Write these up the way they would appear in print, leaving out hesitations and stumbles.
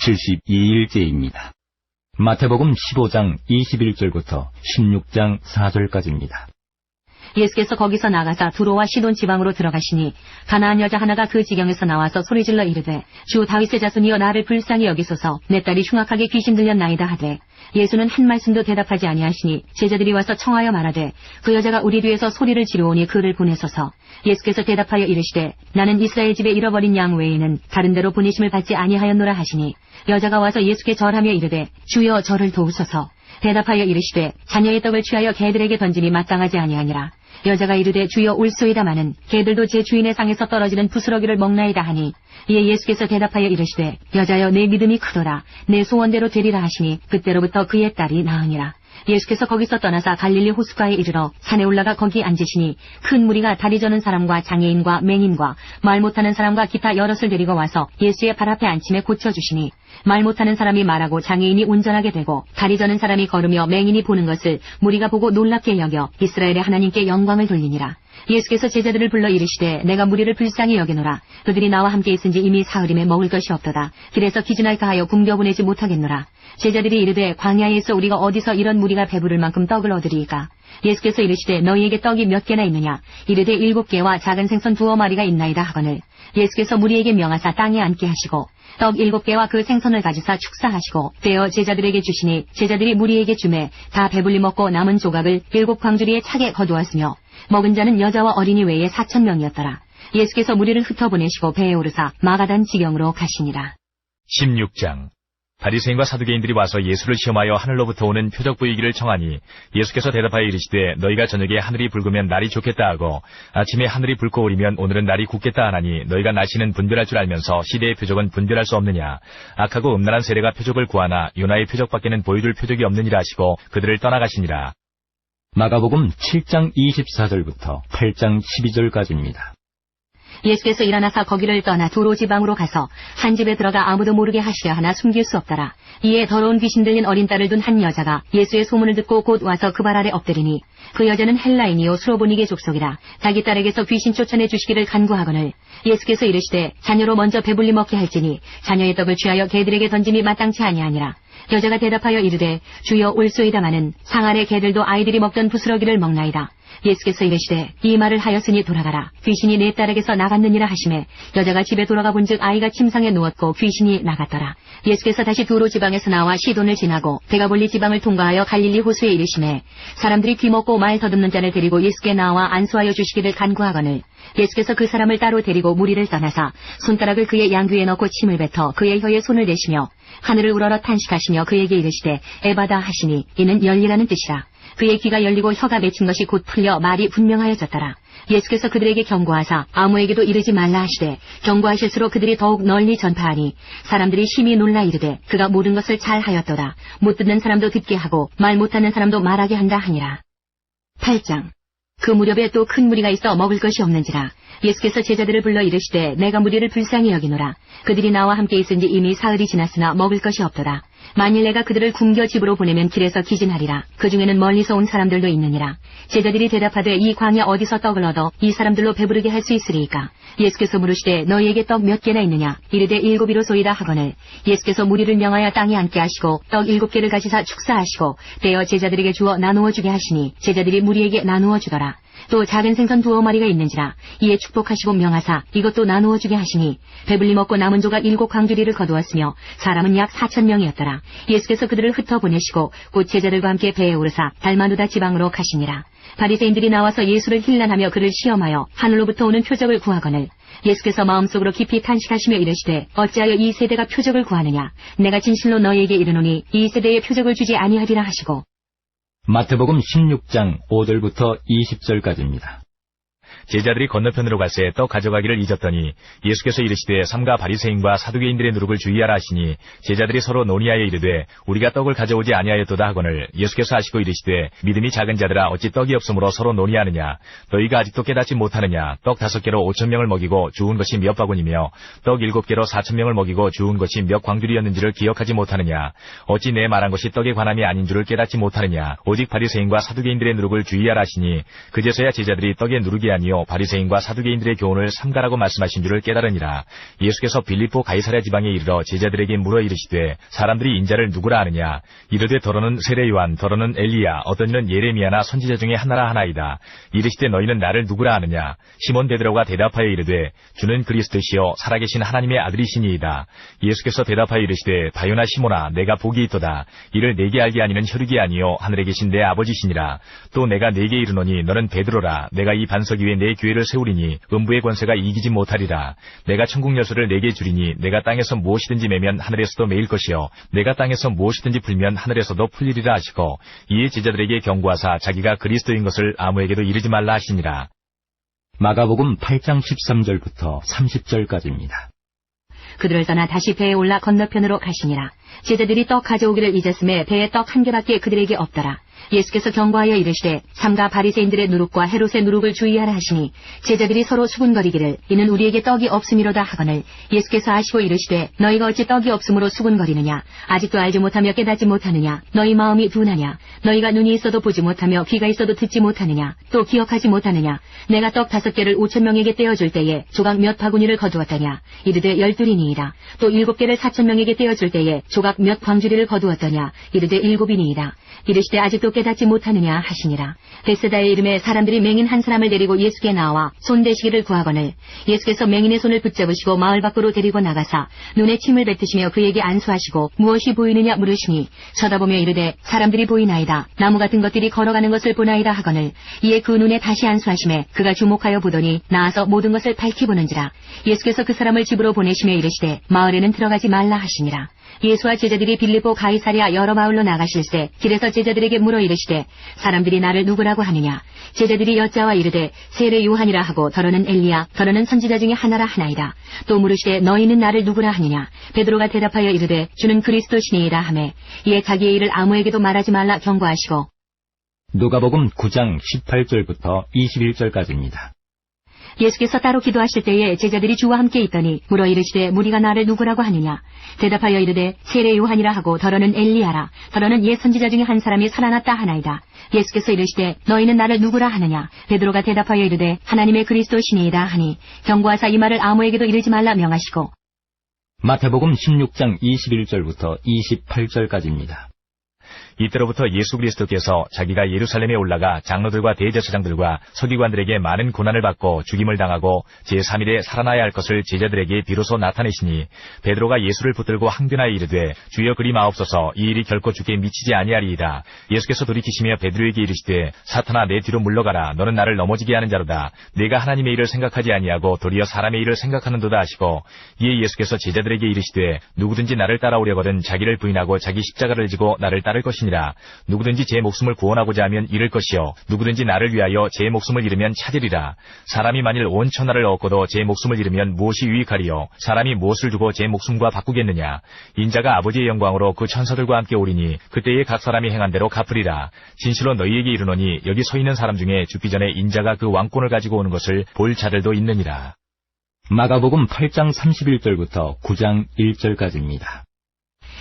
72일째입니다. 마태복음 15장 21절부터 16장 4절까지입니다. 예수께서 거기서 나가사 두로와 시돈 지방으로 들어가시니 가나안 여자 하나가 그 지경에서 나와서 소리질러 이르되 주 다윗의 자손이여 나를 불쌍히 여기소서 내 딸이 흉악하게 귀신 들렸나이다 하되 예수는 한 말씀도 대답하지 아니하시니 제자들이 와서 청하여 말하되 그 여자가 우리 뒤에서 소리를 지르오니 그를 보내소서. 예수께서 대답하여 이르시되 나는 이스라엘 집에 잃어버린 양 외에는 다른 데로 보내심을 받지 아니하였노라 하시니 여자가 와서 예수께 절하며 이르되 주여 저를 도우소서. 대답하여 이르시되 자녀의 떡을 취하여 개들에게 던짐이 마땅하지 아니하니라. 여자가 이르되 주여 올소이다마는 개들도 제 주인의 상에서 떨어지는 부스러기를 먹나이다 하니 이에 예수께서 대답하여 이르시되 여자여 내 믿음이 크도다 내 소원대로 되리라 하시니 그때로부터 그의 딸이 나으니라. 예수께서 거기서 떠나사 갈릴리 호숫가에 이르러 산에 올라가 거기 앉으시니 큰 무리가 다리 저는 사람과 장애인과 맹인과 말 못하는 사람과 기타 여럿을 데리고 와서 예수의 발 앞에 앉힘에 고쳐주시니 말 못하는 사람이 말하고 장애인이 운전하게 되고 다리 저는 사람이 걸으며 맹인이 보는 것을 무리가 보고 놀랍게 여겨 이스라엘의 하나님께 영광을 돌리니라. 예수께서 제자들을 불러 이르시되 내가 무리를 불쌍히 여기노라. 그들이 나와 함께 있은지 이미 사흘임에 먹을 것이 없도다. 길에서 기진할까 하여 굶겨 보내지 못하겠노라. 제자들이 이르되 광야에서 우리가 어디서 이런 무리가 배부를 만큼 떡을 얻으리이까. 예수께서 이르시되 너희에게 떡이 몇 개나 있느냐. 이르되 7개와 작은 생선 2마리가 있나이다 하거늘 예수께서 무리에게 명하사 땅에 앉게 하시고 떡 7개와 그 생선을 가지사 축사하시고 떼어 제자들에게 주시니 제자들이 무리에게 주매 다 배불리 먹고 남은 조각을 7 광주리에 차게 거두었으며 먹은 자는 여자와 어린이 외에 4,000명이었더라. 예수께서 무리를 흩어보내시고 배에 오르사 마가단 지경으로 가시니라. 16장 바리새인과 사두개인들이 와서 예수를 시험하여 하늘로부터 오는 표적 보이기를 청하니 예수께서 대답하여 이르시되 너희가 저녁에 하늘이 붉으면 날이 좋겠다 하고 아침에 하늘이 붉고 오리면 오늘은 날이 굳겠다 하나니 너희가 날씨는 분별할 줄 알면서 시대의 표적은 분별할 수 없느냐. 악하고 음란한 세례가 표적을 구하나 요나의 표적밖에는 보여줄 표적이 없느니라 하시고 그들을 떠나가시니라. 마가복음 7장 24절부터 8장 12절까지입니다. 예수께서 일어나사 거기를 떠나 두로 지방으로 가서 한 집에 들어가 아무도 모르게 하시려 하나 숨길 수 없더라. 이에 더러운 귀신 들린 어린 딸을 둔 한 여자가 예수의 소문을 듣고 곧 와서 그 발 아래 엎드리니 그 여자는 헬라인이요 수로보니게 족속이라. 자기 딸에게서 귀신 쫓아내 주시기를 간구하거늘 예수께서 이르시되 자녀로 먼저 배불리 먹게 할지니 자녀의 떡을 취하여 개들에게 던짐이 마땅치 아니하니라. 여자가 대답하여 이르되 주여 올소이다마는 상 아래 개들도 아이들이 먹던 부스러기를 먹나이다. 예수께서 이르시되 이 말을 하였으니 돌아가라. 귀신이 내 딸에게서 나갔느니라 하시매 여자가 집에 돌아가 본즉 아이가 침상에 누웠고 귀신이 나갔더라. 예수께서 다시 두로 지방에서 나와 시돈을 지나고 데가볼리 지방을 통과하여 갈릴리 호수에 이르시매 사람들이 귀먹고 말 더듬는 자를 데리고 예수께 나와 안수하여 주시기를 간구하거늘 예수께서 그 사람을 따로 데리고 무리를 떠나사 손가락을 그의 양귀에 넣고 침을 뱉어 그의 혀에 손을 대시며 하늘을 우러러 탄식하시며 그에게 이르시되 에바다 하시니 이는 열리라는 뜻이라. 그의 귀가 열리고 혀가 맺힌 것이 곧 풀려 말이 분명하여졌더라. 예수께서 그들에게 경고하사 아무에게도 이르지 말라 하시되 경고하실수록 그들이 더욱 널리 전파하니 사람들이 심히 놀라 이르되 그가 모든 것을 잘 하였도다. 못 듣는 사람도 듣게 하고 말 못하는 사람도 말하게 한다 하니라. 8장 그 무렵에 또 큰 무리가 있어 먹을 것이 없는지라. 예수께서 제자들을 불러 이르시되 내가 무리를 불쌍히 여기노라. 그들이 나와 함께 있은지 이미 사흘이 지났으나 먹을 것이 없도다. 만일 내가 그들을 굶겨 집으로 보내면 길에서 기진하리라. 그 중에는 멀리서 온 사람들도 있느니라. 제자들이 대답하되 이 광야 어디서 떡을 얻어 이 사람들로 배부르게 할 수 있으리이까. 예수께서 물으시되 너희에게 떡 몇 개나 있느냐. 이르되 7이로소이다 하거늘 예수께서 무리를 명하여 땅에 앉게 하시고 떡 7개를 가지사 축사하시고 떼어 제자들에게 주어 나누어 주게 하시니 제자들이 무리에게 나누어 주더라. 또 작은 생선 2마리가 있는지라. 이에 축복하시고 명하사 이것도 나누어 주게 하시니 배불리 먹고 남은 조각 7 광주리를 거두었으며 사람은 약 4,000명이었더라. 예수께서 그들을 흩어 보내시고 곧 제자들과 함께 배에 오르사 달마누다 지방으로 가시니라. 바리새인들이 나와서 예수를 힐난하며 그를 시험하여 하늘로부터 오는 표적을 구하거늘 예수께서 마음속으로 깊이 탄식하시며 이르시되 어찌하여 이 세대가 표적을 구하느냐. 내가 진실로 너희에게 이르노니 이 세대에 표적을 주지 아니하리라 하시고 마태복음 16장 5절부터 20절까지입니다. 제자들이 건너편으로 갈새 떡 가져가기를 잊었더니 예수께서 이르시되 삼가 바리새인과 사두개인들의 누룩을 주의하라 하시니 제자들이 서로 논의하여 이르되 우리가 떡을 가져오지 아니하였도다 하거늘 예수께서 하시고 이르시되 믿음이 작은 자들아 어찌 떡이 없으므로 서로 논의하느냐. 너희가 아직도 깨닫지 못하느냐. 떡 5개로 5,000명을 먹이고 주운 것이 몇 바구니며 떡 7개로 4,000명을 먹이고 주운 것이 몇 광주리였는지를 기억하지 못하느냐. 어찌 내 말한 것이 떡의 관함이 아닌 줄을 깨닫지 못하느냐. 오직 바리새인과 사두개인들의 누룩을 주의하라 하시니 그제서야 제자들이 떡의 누룩이 아닌 아니요 바리새인과 사두개인들의 교훈을 삼가라고 말씀하신 줄을 깨달으니라. 예수께서 빌립보 가이사랴 지방에 이르러 제자들에게 물어 이르시되 사람들이 인자를 누구라 하느냐. 이르되 더러는 세례 요한, 더러는 엘리야, 어떤 이는 예레미야나 선지자 중에 하나라 하나이다. 이르시되 너희는 나를 누구라 하느냐. 시몬 베드로가 대답하여 이르되 주는 그리스도시요 살아계신 하나님의 아들이시니이다. 예수께서 대답하여 이르시되 바요나 시몬아, 내가 복이 있도다. 이를 내게 알게 하니는 혈육이 아니요 하늘에 계신 내 아버지시니라. 또 내가 네게 이르노니 너는 베드로라. 내가 이 반석 위에 내 교회를 세우리니 음부의 권세가 이기지 못하리라. 내가 천국 열쇠를 네게 주리니 내가 땅에서 무엇이든지 매면 하늘에서도 매일 것이요 내가 땅에서 무엇이든지 풀면 하늘에서도 풀리리라 하시고, 이에 제자들에게 경고하사 자기가 그리스도인 것을 아무에게도 이르지 말라 하시니라. 마가복음 8장 13절부터 30절까지입니다. 그들을 떠나 다시 배에 올라 건너편으로 가시니라. 제자들이 떡 가져오기를 잊었음에 배에 떡 한 개밖에 그들에게 없더라. 예수께서 경고하여 이르시되 삼가 바리새인들의 누룩과 헤롯의 누룩을 주의하라 하시니 제자들이 서로 수군거리기를 이는 우리에게 떡이 없음이로다 하거늘 예수께서 아시고 이르시되 너희가 어찌 떡이 없음으로 수군거리느냐. 아직도 알지 못하며 깨닫지 못하느냐. 너희 마음이 둔하냐. 너희가 눈이 있어도 보지 못하며 귀가 있어도 듣지 못하느냐. 또 기억하지 못하느냐. 내가 떡 5개를 5,000명에게 떼어줄 때에 조각 몇 바구니를 거두었더냐. 이르되 12이니이다. 또 7개를 4,000명에게 떼어줄 때에 조각 몇 광주리를 거두었더냐. 이르되 7이니이다. 이르시되 아직도 깨닫지 못하느냐 하시니라. 베세다의 이름에 사람들이 맹인 한 사람을 데리고 예수께 나와 손대시기를 구하거늘 예수께서 맹인의 손을 붙잡으시고 마을 밖으로 데리고 나가사 눈에 침을 뱉으시며 그에게 안수하시고 무엇이 보이느냐 물으시니 쳐다보며 이르되 사람들이 보이나이다. 나무 같은 것들이 걸어가는 것을 보나이다 하거늘 이에 그 눈에 다시 안수하시매 그가 주목하여 보더니 나아서 모든 것을 밝히 보는지라. 예수께서 그 사람을 집으로 보내시며 이르시되 마을에는 들어가지 말라 하시니라. 예수와 제자들이 빌립보 가이사랴 여러 마을로 나가실새 길에서 제자들에게 물어 이르시되 사람들이 나를 누구라고 하느냐. 제자들이 여짜와 이르되 세례 요한이라 하고 더러는 엘리야, 더러는 선지자 중에 하나라 하나이다. 또 물으시되 너희는 나를 누구라 하느냐. 베드로가 대답하여 이르되 주는 그리스도시니이다 하매 이에 자기의 일을 아무에게도 말하지 말라 경고하시고. 누가복음 9장 18절부터 21절까지입니다. 예수께서 따로 기도하실 때에 제자들이 주와 함께 있더니 물어 이르시되 무리가 나를 누구라고 하느냐. 대답하여 이르되 세례 요한이라 하고 더러는 엘리야라, 더러는 옛 선지자 중에 한 사람이 살아났다 하나이다. 예수께서 이르시되 너희는 나를 누구라 하느냐. 베드로가 대답하여 이르되 하나님의 그리스도시니이다 하니 경고하사 이 말을 아무에게도 이르지 말라 명하시고. 마태복음 16장 21절부터 28절까지입니다. 이때로부터 예수 그리스도께서 자기가 예루살렘에 올라가 장로들과 대제사장들과 서기관들에게 많은 고난을 받고 죽임을 당하고 제3일에 살아나야 할 것을 제자들에게 비로소 나타내시니 베드로가 예수를 붙들고 항변하여 이르되 주여 그리 마옵소서. 이 일이 결코 주께 미치지 아니하리이다. 예수께서 돌이키시며 베드로에게 이르시되 사탄아 내 뒤로 물러가라. 너는 나를 넘어지게 하는 자로다. 내가 하나님의 일을 생각하지 아니하고 도리어 사람의 일을 생각하는도다 하시고, 이에 예수께서 제자들에게 이르시되 누구든지 나를 따라오려거든 자기를 부인하고 자기 십자가를 지고 나를 따를 것이니라. 누구든지 제 목숨을 구원하고자 하면 잃을 것이요 누구든지 나를 위하여 제 목숨을 잃으면 찾으리라. 사람이 만일 온 천하를 얻고도 제 목숨을 잃으면 무엇이 유익하리요. 사람이 무엇을 두고 제 목숨과 바꾸겠느냐. 인자가 아버지의 영광으로 그 천사들과 함께 오리니 그때에 각 사람이 행한 대로 갚으리라. 진실로 너희에게 이르노니 여기 서 있는 사람 중에 죽기 전에 인자가 그 왕권을 가지고 오는 것을 볼 자들도 있느니라. 마가복음 8장 31절부터 9장 1절까지입니다.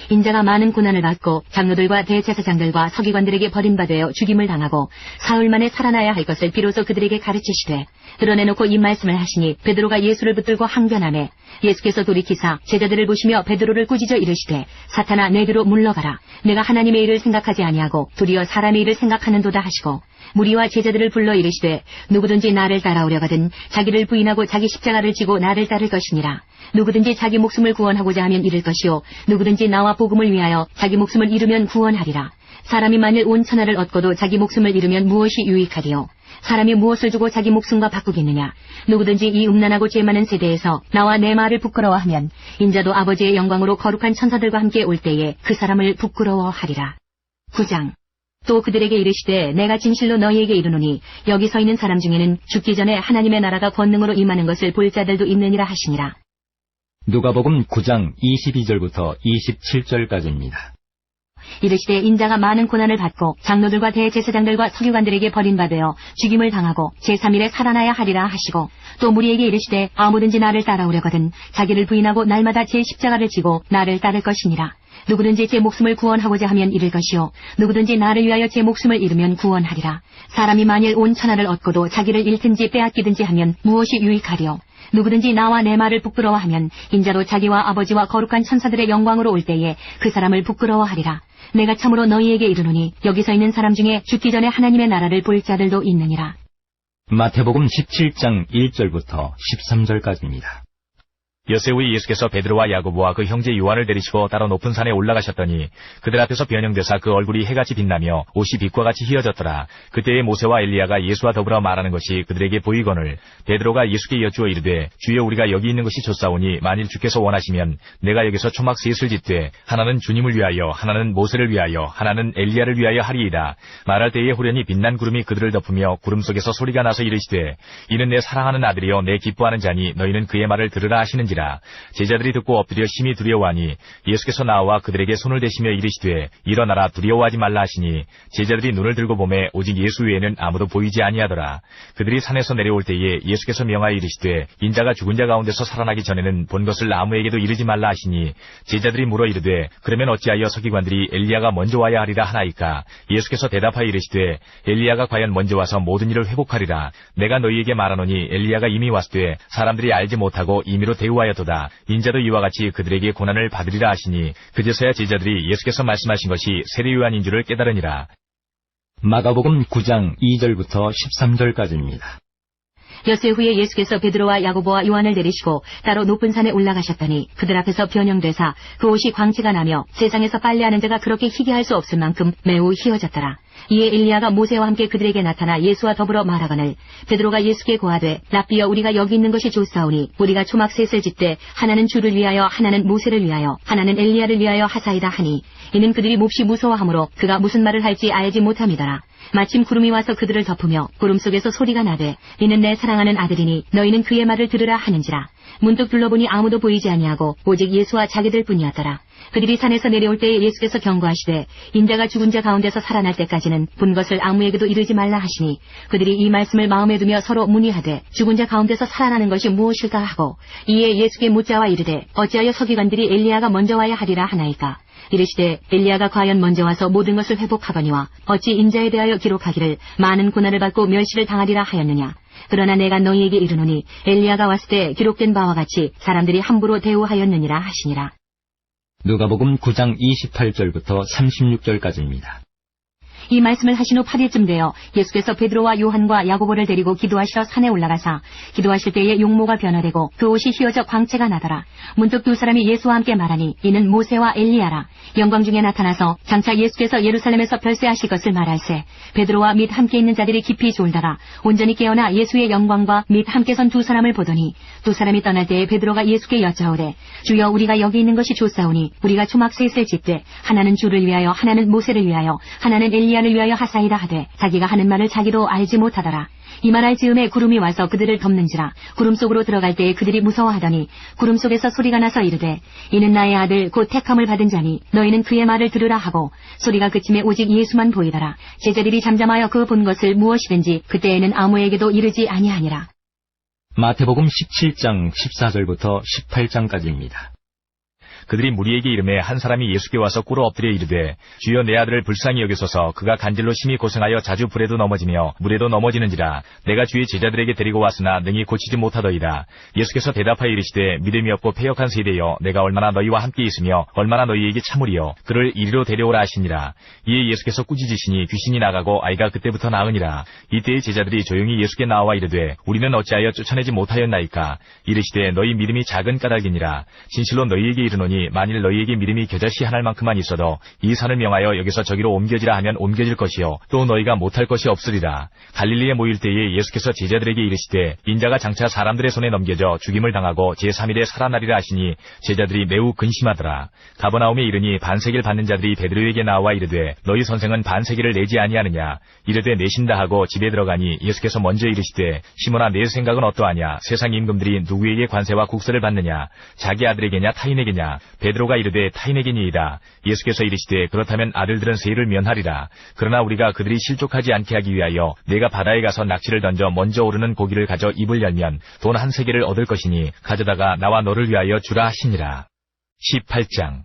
인자가 많은 고난을 받고 장로들과 대제사장들과 서기관들에게 버림받아 죽임을 당하고 사흘 만에 살아나야 할 것을 비로소 그들에게 가르치시되 드러내놓고 이 말씀을 하시니 베드로가 예수를 붙들고 항변하매 예수께서 돌이키사 제자들을 보시며 베드로를 꾸짖어 이르시되 사탄아 내 뒤로 물러가라. 내가 하나님의 일을 생각하지 아니하고 도리어 사람의 일을 생각하는도다 하시고 무리와 제자들을 불러 이르시되 누구든지 나를 따라오려거든 자기를 부인하고 자기 십자가를 지고 나를 따를 것이니라. 누구든지 자기 목숨을 구원하고자 하면 잃을 것이요 누구든지 나와 복음을 위하여 자기 목숨을 잃으면 구원하리라. 사람이 만일 온 천하를 얻고도 자기 목숨을 잃으면 무엇이 유익하리요. 사람이 무엇을 주고 자기 목숨과 바꾸겠느냐. 누구든지 이 음란하고 죄 많은 세대에서 나와 내 말을 부끄러워하면 인자도 아버지의 영광으로 거룩한 천사들과 함께 올 때에 그 사람을 부끄러워하리라. 9장. 또 그들에게 이르시되 내가 진실로 너희에게 이르노니 여기 서 있는 사람 중에는 죽기 전에 하나님의 나라가 권능으로 임하는 것을 볼 자들도 있느니라 하시니라. 누가복음 9장 22절부터 27절까지입니다. 이르시되 인자가 많은 고난을 받고 장로들과 대제사장들과 서기관들에게 버림받아 죽임을 당하고 제3일에 살아나야 하리라 하시고 또 무리에게 이르시되 아무든지 나를 따라오려거든 자기를 부인하고 날마다 제 십자가를 지고 나를 따를 것이니라. 누구든지 제 목숨을 구원하고자 하면 잃을 것이요 누구든지 나를 위하여 제 목숨을 잃으면 구원하리라. 사람이 만일 온 천하를 얻고도 자기를 잃든지 빼앗기든지 하면 무엇이 유익하리요. 누구든지 나와 내 말을 부끄러워하면 인자로 자기와 아버지와 거룩한 천사들의 영광으로 올 때에 그 사람을 부끄러워하리라. 내가 참으로 너희에게 이르노니 여기서 있는 사람 중에 죽기 전에 하나님의 나라를 볼 자들도 있느니라. 마태복음 17장 1절부터 13절까지입니다. 엿새 후에 예수께서 베드로와 야고보와 그 형제 요한을 데리시고 따로 높은 산에 올라가셨더니 그들 앞에서 변형되사 그 얼굴이 해같이 빛나며 옷이 빛과 같이 희어졌더라. 그때에 모세와 엘리야가 예수와 더불어 말하는 것이 그들에게 보이거늘 베드로가 예수께 여쭈어 이르되 주여 우리가 여기 있는 것이 좋사오니 만일 주께서 원하시면 내가 여기서 초막 셋을 짓되 하나는 주님을 위하여 하나는 모세를 위하여 하나는 엘리야를 위하여 하리이다. 말할 때에 후련히 빛난 구름이 그들을 덮으며 구름 속에서 소리가 나서 이르시되 이는 내 사랑하는 아들이요 내 기뻐하는 자니 너희는 그의 말을 들으라 하시는지라. 제자들이 듣고 엎드려 심히 두려워하니 예수께서 나와 그들에게 손을 대시며 이르시되 일어나라 두려워하지 말라 하시니 제자들이 눈을 들고 보매 오직 예수 외에는 아무도 보이지 아니하더라. 그들이 산에서 내려올 때에 예수께서 명하여 이르시되 인자가 죽은 자 가운데서 살아나기 전에는 본 것을 아무에게도 이르지 말라 하시니 제자들이 물어 이르되 그러면 어찌하여 서기관들이 엘리야가 먼저 와야 하리라 하나이까. 예수께서 대답하여 이르시되 엘리야가 과연 먼저 와서 모든 일을 회복하리라. 내가 너희에게 말하노니 엘리야가 이미 왔으되 사람들이 알지 못하고 임의로 대우하였도다. 인자도 이와 같이 그들에게 고난을 받으리라 하시니 그제서야 제자들이 예수께서 말씀하신 것이 세례 요한인 줄을 깨달으니라. 마가복음 9장 2절부터 13절까지입니다. 엿새 후에 예수께서 베드로와 야고보와 요한을 데리시고 따로 높은 산에 올라가셨더니 그들 앞에서 변형되사 그 옷이 광채가 나며 세상에서 빨래하는 자가 그렇게 희게 할 수 없을 만큼 매우 희어졌더라. 이에 엘리야가 모세와 함께 그들에게 나타나 예수와 더불어 말하거늘 베드로가 예수께 고하되 랍비여 우리가 여기 있는 것이 좋사오니 우리가 초막 셋을 짓되 하나는 주를 위하여 하나는 모세를 위하여 하나는 엘리야를 위하여 하사이다 하니 이는 그들이 몹시 무서워하므로 그가 무슨 말을 할지 알지 못함이더라. 마침 구름이 와서 그들을 덮으며 구름 속에서 소리가 나되 이는 내 사랑하는 아들이니 너희는 그의 말을 들으라 하는지라. 문득 둘러보니 아무도 보이지 아니하고 오직 예수와 자기들 뿐이었더라. 그들이 산에서 내려올 때에 예수께서 경고하시되 인자가 죽은 자 가운데서 살아날 때까지는 본 것을 아무에게도 이르지 말라 하시니 그들이 이 말씀을 마음에 두며 서로 문의하되 죽은 자 가운데서 살아나는 것이 무엇일까 하고 이에 예수께 묻자와 이르되 어찌하여 서기관들이 엘리야가 먼저 와야 하리라 하나이까. 이르시되 엘리야가 과연 먼저 와서 모든 것을 회복하거니와 어찌 인자에 대하여 기록하기를 많은 고난을 받고 멸시를 당하리라 하였느냐. 그러나 내가 너희에게 이르노니 엘리야가 왔을 때 기록된 바와 같이 사람들이 함부로 대우하였느니라 하시니라. 누가복음 9장 28절부터 36절까지입니다. 이 말씀을 하신 후 8일쯤 되어 예수께서 베드로와 요한과 야고보를 데리고 기도하시러 산에 올라가사 기도하실 때에 용모가 변화되고 그 옷이 휘어져 광채가 나더라. 문득 두 사람이 예수와 함께 말하니 이는 모세와 엘리야라. 영광 중에 나타나서 장차 예수께서 예루살렘에서 별세하실 것을 말할세. 베드로와 및 함께 있는 자들이 깊이 졸다가 온전히 깨어나 예수의 영광과 및 함께 선 두 사람을 보더니 두 사람이 떠날 때에 베드로가 예수께 여짜오되 주여 우리가 여기 있는 것이 좋사오니 우리가 초막 셋을 짓되 하나는 주를 위하여 하나는 모세를 위하여 하나는 엘리야를 위하여 하사이다 하되 자기가 하는 말을 자기도 알지 못하더라. 이 말할 즈음에 구름이 와서 그들을 덮는지라. 구름 속으로 들어갈 때에 그들이 무서워하더니 구름 속에서 소리가 나서 이르되 이는 나의 아들 곧 택함을 받은 자니 너희는 그의 말을 들으라 하고 소리가 그침에 오직 예수만 보이더라. 제자들이 잠잠하여 그 본 것을 무엇이든지 그때에는 아무에게도 이르지 아니하니라. 마태복음 17장 14절부터 18장까지입니다. 그들이 무리에게 이르매 한 사람이 예수께 와서 꿇어 엎드려 이르되 주여 내 아들을 불쌍히 여기소서. 그가 간질로 심히 고생하여 자주 불에도 넘어지며 물에도 넘어지는지라. 내가 주의 제자들에게 데리고 왔으나 능히 고치지 못하더이다. 예수께서 대답하여 이르시되 믿음이 없고 패역한 세대여 내가 얼마나 너희와 함께 있으며 얼마나 너희에게 참으리요. 그를 이리로 데려오라 하시니라. 이에 예수께서 꾸짖으시니 귀신이 나가고 아이가 그때부터 나으니라. 이때의 제자들이 조용히 예수께 나와 이르되 우리는 어찌하여 쫓아내지 못하였나이까. 이르시되 너희 믿음이 작은 까닭이니라. 진실로 너희에게 이르노니 만일 너희에게 믿음이 겨자씨 하나를 만큼만 있어도 이 산을 명하여 여기서 저기로 옮겨지라 하면 옮겨질 것이요 또 너희가 못할 것이 없으리라. 갈릴리에 모일 때에 예수께서 제자들에게 이르시되 인자가 장차 사람들의 손에 넘겨져 죽임을 당하고 제3일에 살아나리라 하시니 제자들이 매우 근심하더라. 가버나움에 이르니 반세기를 받는 자들이 베드로에게 나와 이르되 너희 선생은 반세기를 내지 아니하느냐. 이르되 내신다 하고 집에 들어가니 예수께서 먼저 이르시되 시몬아 내 생각은 어떠하냐. 세상 임금들이 누구에게 관세와 국세를 받느냐. 자기 아들에게냐 타인에게냐. 베드로가 이르되 타인에게니이다. 예수께서 이르시되 그렇다면 아들들은 세일을 면하리라. 그러나 우리가 그들이 실족하지 않게 하기 위하여 내가 바다에 가서 낚시를 던져 먼저 오르는 고기를 가져 입을 열면 돈 한 세겔을 얻을 것이니 가져다가 나와 너를 위하여 주라 하시니라. 18장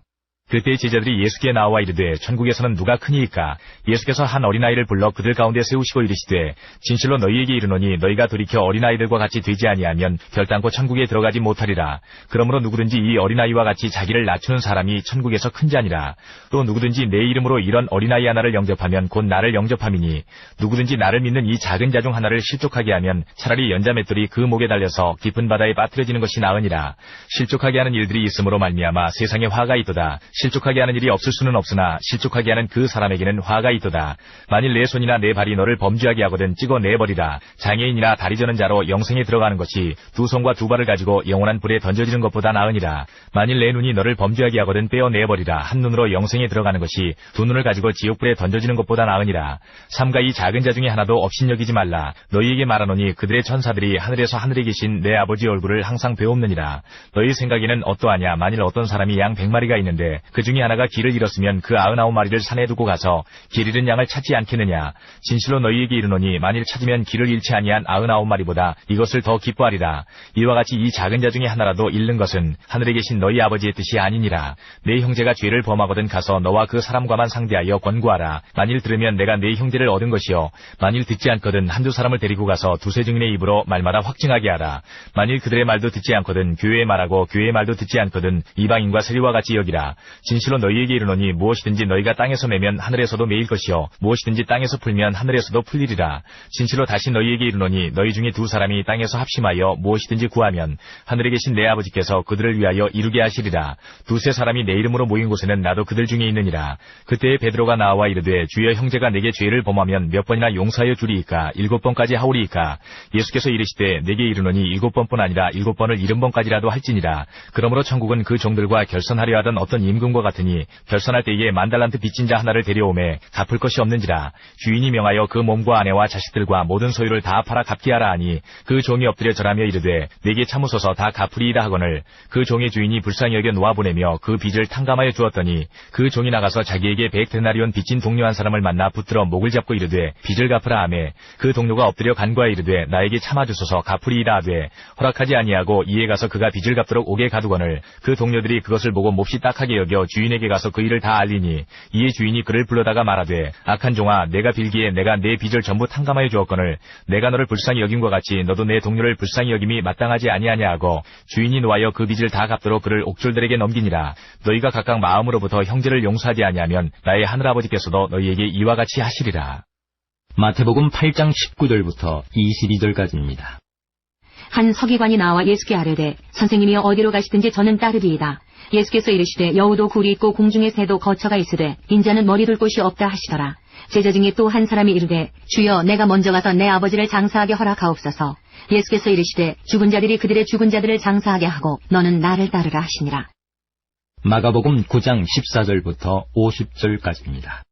그때 제자들이 예수께 나와 이르되 천국에서는 누가 크니이까? 예수께서 한 어린아이를 불러 그들 가운데 세우시고 이르시되 진실로 너희에게 이르노니 너희가 돌이켜 어린아이들과 같이 되지 아니하면 결단코 천국에 들어가지 못하리라. 그러므로 누구든지 이 어린아이와 같이 자기를 낮추는 사람이 천국에서 큰 자니라. 또 누구든지 내 이름으로 이런 어린아이 하나를 영접하면 곧 나를 영접함이니 누구든지 나를 믿는 이 작은 자 중 하나를 실족하게 하면 차라리 연자맷돌이 그 목에 달려서 깊은 바다에 빠뜨려지는 것이 나으니라. 실족하게 하는 일들이 있음으로 말미암아 세상에 화가 있도다. 실족하게 하는 일이 없을 수는 없으나 실족하게 하는 그 사람에게는 화가 있도다. 만일 내 손이나 내 발이 너를 범죄하게 하거든 찍어 내버리라. 장애인이나 다리 저는 자로 영생에 들어가는 것이 두 손과 두 발을 가지고 영원한 불에 던져지는 것보다 나으니라. 만일 내 눈이 너를 범죄하게 하거든 빼어 내버리라. 한 눈으로 영생에 들어가는 것이 두 눈을 가지고 지옥불에 던져지는 것보다 나으니라. 삼가 이 작은 자 중에 하나도 업신여기지 말라. 너희에게 말하노니 그들의 천사들이 하늘에서 하늘에 계신 내 아버지 얼굴을 항상 배옵느니라. 너희 생각에는 어떠하냐? 만일 어떤 사람이 양 100마리가 있는데 그 중에 하나가 길을 잃었으면 그 99마리를 산에 두고 가서 길 잃은 양을 찾지 않겠느냐? 진실로 너희에게 이르노니 만일 찾으면 길을 잃지 아니한 99마리보다 이것을 더 기뻐하리라. 이와 같이 이 작은 자 중에 하나라도 잃는 것은 하늘에 계신 너희 아버지의 뜻이 아니니라. 내 형제가 죄를 범하거든 가서 너와 그 사람과만 상대하여 권고하라. 만일 들으면 내가 내 형제를 얻은 것이요 만일 듣지 않거든 한두 사람을 데리고 가서 두세 증인의 입으로 말마다 확증하게 하라. 만일 그들의 말도 듣지 않거든 교회의 말하고 교회의 말도 듣지 않거든 이방인과 세리와 같이 여기라. 진실로 너희에게 이르노니 무엇이든지 너희가 땅에서 매면 하늘에서도 매일 것이요 무엇이든지 땅에서 풀면 하늘에서도 풀리리라. 진실로 다시 너희에게 이르노니 너희 중에 두 사람이 땅에서 합심하여 무엇이든지 구하면 하늘에 계신 내 아버지께서 그들을 위하여 이루게 하시리라. 두세 사람이 내 이름으로 모인 곳에는 나도 그들 중에 있느니라. 그때에 베드로가 나와 이르되 주여 형제가 내게 죄를 범하면 몇 번이나 용서하여 주리이까? 7번까지 하오리이까? 예수께서 이르시되 내게 이르노니 7번뿐 아니라 7번을 70번까지라도 할지니라. 그러므로 천국은 그 종들과 결선하려 하던 어떤 임금과 같으니 결선할 때에 10,000달란트 빚진 자 하나를 데려오매 갚을 것이 없는지라. 주인이 명하여 그 몸과 아내와 자식들과 모든 소유를 다 팔아 갚게 하라 하니 그 종이 엎드려 절하며 이르되 내게 참으소서 다 갚으리이다 하거늘 그 종의 주인이 불쌍히 여겨 놓아보내며 그 빚을 탕감하여 주었더니 그 종이 나가서 자기에게 100데나리온 빚진 동료 한 사람을 만나 붙들어 목을 잡고 이르되 빚을 갚으라 하매 그 동료가 엎드려 간구하여 이르되 나에게 참아주소서 갚으리이다 하되 허락하지 아니하고 이에 가서 그가 빚을 갚도록 옥에 가두거늘 그 동료들이 그것을 보고 몹시 딱하게 여겨 주인에게 가서 그 일을 다 알리니 이에 주인이 그를 불러다가 말하되 악한 종아 내가 빌기에 내가 내 빚을 전부 탕감하여 주었거늘 내가 너를 불쌍히 여김과 같이 너도 내 동료를 불쌍히 여김이 마땅하지 아니하냐 하고 주인이 노하여 그 빚을 다 갚도록 그를 옥졸들에게 넘기니라. 너희가 각각 마음으로부터 형제를 용서하지 아니하면 나의 하늘아버지께서도 너희에게 이와 같이 하시리라. 마태복음 8장 19절부터 22절까지입니다. 한 서기관이 나와 예수께 아뢰되 선생님이여 어디로 가시든지 저는 따르리이다. 예수께서 이르시되 여우도 굴이 있고 공중의 새도 거처가 있으되 인자는 머리 둘 곳이 없다 하시더라. 제자 중에 또 한 사람이 이르되 주여 내가 먼저 가서 내 아버지를 장사하게 허락하옵소서. 예수께서 이르시되 죽은 자들이 그들의 죽은 자들을 장사하게 하고 너는 나를 따르라 하시니라. 마가복음 9장 14절부터 50절까지입니다.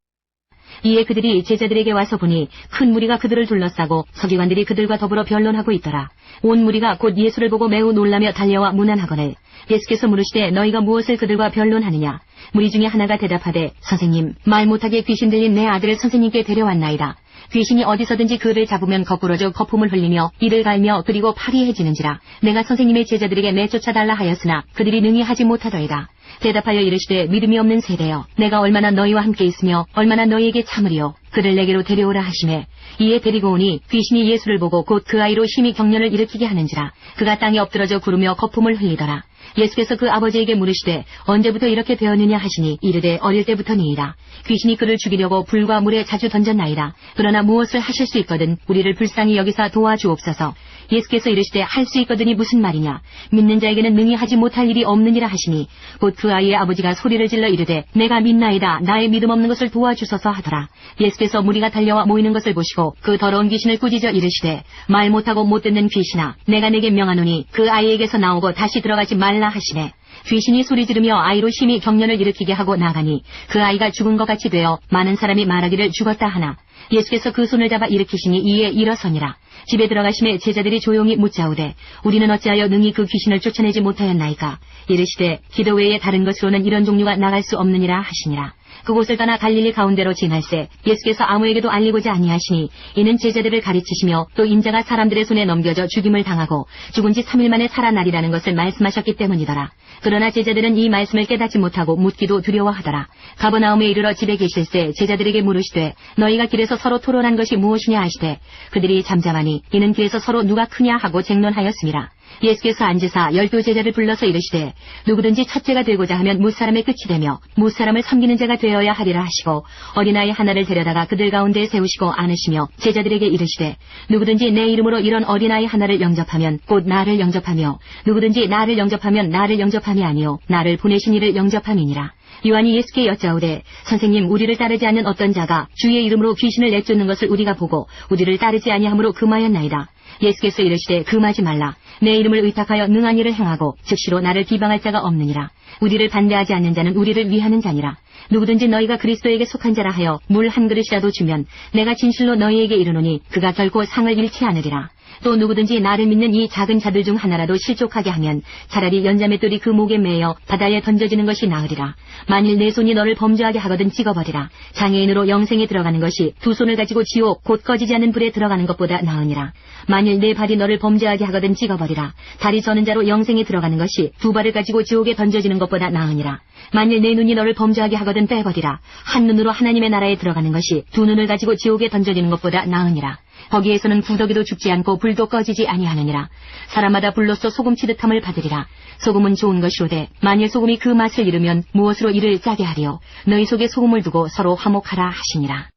이에 그들이 제자들에게 와서 보니 큰 무리가 그들을 둘러싸고 서기관들이 그들과 더불어 변론하고 있더라. 온 무리가 곧 예수를 보고 매우 놀라며 달려와 문안하거늘 예수께서 물으시되 너희가 무엇을 그들과 변론하느냐? 무리 중에 하나가 대답하되 선생님 말 못하게 귀신 들린 내 아들을 선생님께 데려왔나이다. 귀신이 어디서든지 그를 잡으면 거꾸러져 거품을 흘리며 이를 갈며 그리고 팔이 해지는지라. 내가 선생님의 제자들에게 내쫓아달라 하였으나 그들이 능히 하지 못하더이다. 대답하여 이르시되 믿음이 없는 세대여 내가 얼마나 너희와 함께 있으며 얼마나 너희에게 참으리요. 그를 내게로 데려오라 하시매 이에 데리고 오니 귀신이 예수를 보고 곧 그 아이로 심히 경련을 일으키게 하는지라. 그가 땅에 엎드러져 구르며 거품을 흘리더라. 예수께서 그 아버지에게 물으시되 언제부터 이렇게 되었느냐 하시니 이르되 어릴 때부터니이다. 귀신이 그를 죽이려고 불과 물에 자주 던졌나이다. 그러나 무엇을 하실 수 있거든 우리를 불쌍히 여기사 도와주옵소서. 예수께서 이르시되 할 수 있거든이 무슨 말이냐? 믿는 자에게는 능히 하지 못할 일이 없느니라 하시니 곧 그 아이의 아버지가 소리를 질러 이르되 내가 믿나이다. 나의 믿음 없는 것을 도와주소서 하더라. 예수께서 무리가 달려와 모이는 것을 보시고 그 더러운 귀신을 꾸짖어 이르시되 말 못하고 못 듣는 귀신아 내가 내게 명하노니 그 아이에게서 나오고 다시 들어가지 말라 하시네. 귀신이 소리 지르며 아이로 심히 경련을 일으키게 하고 나가니 그 아이가 죽은 것 같이 되어 많은 사람이 말하기를 죽었다 하나 예수께서 그 손을 잡아 일으키시니 이에 일어서니라. 집에 들어가심에 제자들이 조용히 묻자오되 우리는 어찌하여 능히 그 귀신을 쫓아내지 못하였나이까? 이르시되 기도 외에 다른 것으로는 이런 종류가 나갈 수 없느니라 하시니라. 그곳을 떠나 갈릴리 가운데로 지날새 예수께서 아무에게도 알리고자 아니하시니 이는 제자들을 가르치시며 또 인자가 사람들의 손에 넘겨져 죽임을 당하고 죽은 지 3일 만에 살아나리라는 것을 말씀하셨기 때문이더라. 그러나 제자들은 이 말씀을 깨닫지 못하고 묻기도 두려워하더라. 가버나움에 이르러 집에 계실새 제자들에게 물으시되 너희가 길에서 서로 토론한 것이 무엇이냐 하시되 그들이 잠잠하니 이는 길에서 서로 누가 크냐 하고 쟁론하였습니다. 예수께서 앉으사 12 제자를 불러서 이르시되 누구든지 첫째가 되고자 하면 무사람의 끝이 되며 무사람을 섬기는 자가 되어야 하리라 하시고 어린아이 하나를 데려다가 그들 가운데 세우시고 안으시며 제자들에게 이르시되 누구든지 내 이름으로 이런 어린아이 하나를 영접하면 곧 나를 영접하며 누구든지 나를 영접하면 나를 영접함이 아니요 나를 보내신 이를 영접함이니라. 요한이 예수께 여짜오되 선생님 우리를 따르지 않는 어떤 자가 주의 이름으로 귀신을 내쫓는 것을 우리가 보고 우리를 따르지 아니하므로 금하였나이다. 예수께서 이르시되 금하지 말라. 내 이름을 의탁하여 능한 일을 행하고 즉시로 나를 비방할 자가 없느니라. 우리를 반대하지 않는 자는 우리를 위하는 자니라. 누구든지 너희가 그리스도에게 속한 자라 하여 물 한 그릇이라도 주면 내가 진실로 너희에게 이르노니 그가 결코 상을 잃지 않으리라. 또 누구든지 나를 믿는 이 작은 자들 중 하나라도 실족하게 하면 차라리 연자맷돌이 그 목에 매여 바다에 던져지는 것이 나으리라. 만일 내 손이 너를 범죄하게 하거든 찍어버리라. 장애인으로 영생에 들어가는 것이 두 손을 가지고 지옥 곧 꺼지지 않는 불에 들어가는 것보다 나으니라. 만일 내 발이 너를 범죄하게 하거든 찍어버리라. 다리 저는 자로 영생에 들어가는 것이 두 발을 가지고 지옥에 던져지는 것보다 나으니라. 만일 내 눈이 너를 범죄하게 하거든 빼버리라. 한 눈으로 하나님의 나라에 들어가는 것이 두 눈을 가지고 지옥에 던져지는 것보다 나으니라. 거기에서는 구더기도 죽지 않고 불도 꺼지지 아니하느니라. 사람마다 불로써 소금 치듯함을 받으리라. 소금은 좋은 것이로되 만일 소금이 그 맛을 잃으면 무엇으로 이를 짜게 하리요. 너희 속에 소금을 두고 서로 화목하라 하시니라.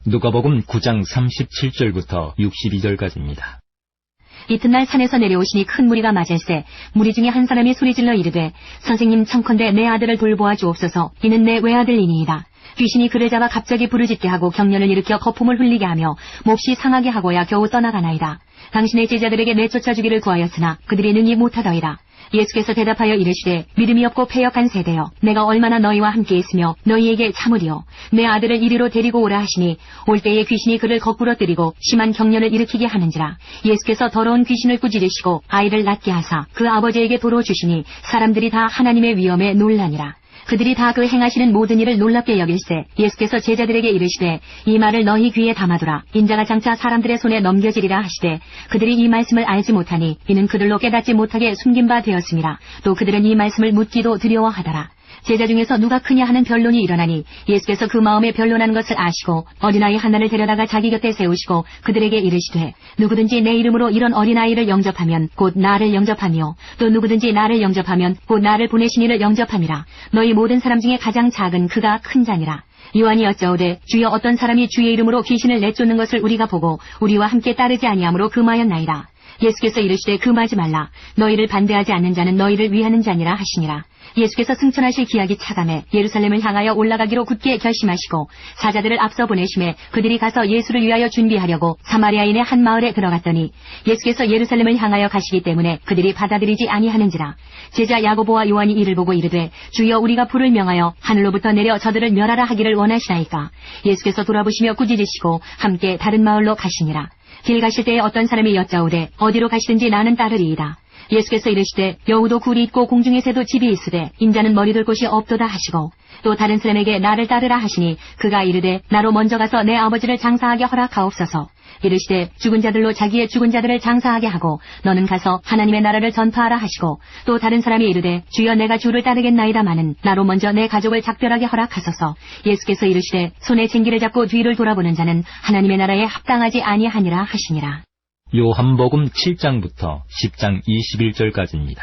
누가복음 9장 37절부터 62절까지입니다. 이튿날 산에서 내려오시니 큰 무리가 맞을새 무리 중에 한 사람이 소리질러 이르되 선생님 청컨대 내 아들을 돌보아 주옵소서. 이는 내 외아들이니이다. 귀신이 그를 잡아 갑자기 부르짖게 하고 경련을 일으켜 거품을 흘리게 하며 몹시 상하게 하고야 겨우 떠나가나이다. 당신의 제자들에게 내쫓아 주기를 구하였으나 그들이 능히 못하더이다. 예수께서 대답하여 이르시되 믿음이 없고 패역한 세대여 내가 얼마나 너희와 함께 있으며 너희에게 참으리요. 내 아들을 이리로 데리고 오라 하시니 올 때에 귀신이 그를 거꾸로 뜨리고 심한 경련을 일으키게 하는지라. 예수께서 더러운 귀신을 꾸짖으시고 아이를 낫게 하사 그 아버지에게 도로 주시니 사람들이 다 하나님의 위엄에 놀라니라. 그들이 다 그 행하시는 모든 일을 놀랍게 여길새 예수께서 제자들에게 이르시되 이 말을 너희 귀에 담아두라. 인자가 장차 사람들의 손에 넘겨지리라 하시되 그들이 이 말씀을 알지 못하니 이는 그들로 깨닫지 못하게 숨긴 바 되었음이라. 또 그들은 이 말씀을 묻기도 두려워하더라. 제자 중에서 누가 크냐 하는 변론이 일어나니 예수께서 그 마음에 변론하는 것을 아시고 어린아이 하나를 데려다가 자기 곁에 세우시고 그들에게 이르시되 누구든지 내 이름으로 이런 어린아이를 영접하면 곧 나를 영접하며 또 누구든지 나를 영접하면 곧 나를 보내신 이를 영접함이라. 너희 모든 사람 중에 가장 작은 그가 큰 자니라. 요한이 여짜오되 주여 어떤 사람이 주의 이름으로 귀신을 내쫓는 것을 우리가 보고 우리와 함께 따르지 아니하므로 금하였나이다. 예수께서 이르시되 금하지 말라. 너희를 반대하지 않는 자는 너희를 위하는 자니라 하시니라. 예수께서 승천하실 기약이 차감해 예루살렘을 향하여 올라가기로 굳게 결심하시고 사자들을 앞서 보내심에 그들이 가서 예수를 위하여 준비하려고 사마리아인의 한 마을에 들어갔더니 예수께서 예루살렘을 향하여 가시기 때문에 그들이 받아들이지 아니하는지라. 제자 야고보와 요한이 이를 보고 이르되 주여 우리가 불을 명하여 하늘로부터 내려 저들을 멸하라 하기를 원하시나이까. 예수께서 돌아보시며 꾸짖으시고 함께 다른 마을로 가시니라. 길 가실 때에 어떤 사람이 여짜오되 어디로 가시든지 나는 따르리이다. 예수께서 이르시되 여우도 굴이 있고 공중의 새도 집이 있으되 인자는 머리둘 곳이 없도다 하시고 또 다른 사람에게 나를 따르라 하시니 그가 이르되 나로 먼저 가서 내 아버지를 장사하게 허락하옵소서. 이르시되 죽은 자들로 자기의 죽은 자들을 장사하게 하고 너는 가서 하나님의 나라를 전파하라 하시고 또 다른 사람이 이르되 주여 내가 주를 따르겠나이다마는 나로 먼저 내 가족을 작별하게 허락하소서. 예수께서 이르시되 손에 쟁기를 잡고 뒤를 돌아보는 자는 하나님의 나라에 합당하지 아니하니라 하시니라. 요한복음 7장부터 10장 21절까지입니다.